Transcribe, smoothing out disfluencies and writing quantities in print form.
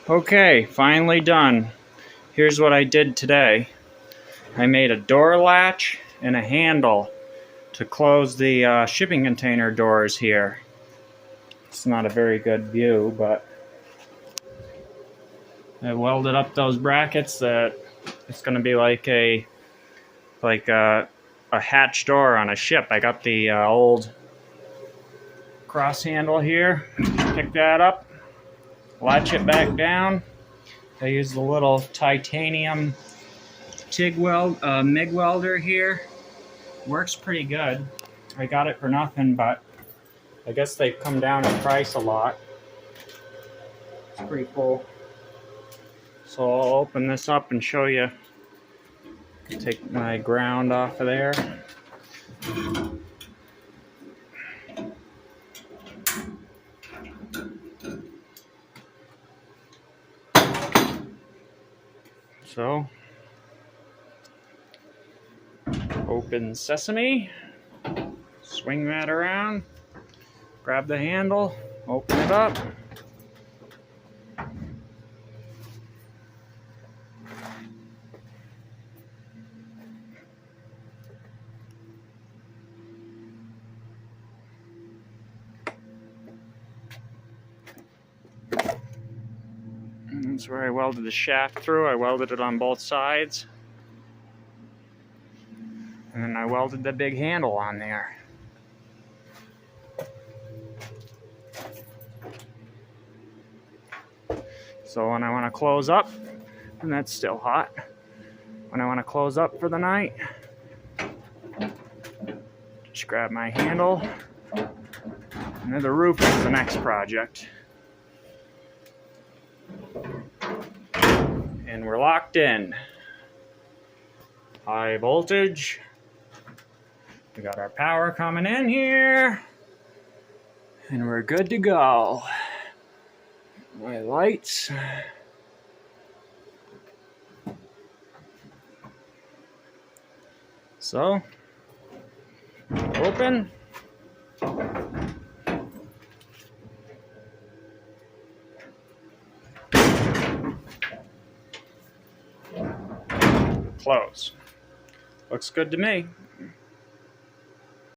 Okay, finally done. Here's what I did today. I made a door latch and a handle to close the shipping container doors here. It's not a very good view, but I welded up those brackets that it's going to be like a hatch door on a ship. I got the old cross handle here. Pick that up, latch it back down. I used a little titanium TIG MIG welder here. Works pretty good. I got it for nothing, but I guess they've come down in price a lot. It's pretty cool. So I'll open this up and show you. Take my ground off of there. So, open sesame, swing that around, grab the handle, open it up. And that's where I welded the shaft through. I welded it on both sides. And then I welded the big handle on there. So when I want to close up, and that's still hot, when I want to close up for the night, just grab my handle, and then the roof is the next project. And we're locked in. High voltage. We got our power coming in here. And we're good to go. My lights. So, open. Close. Looks good to me.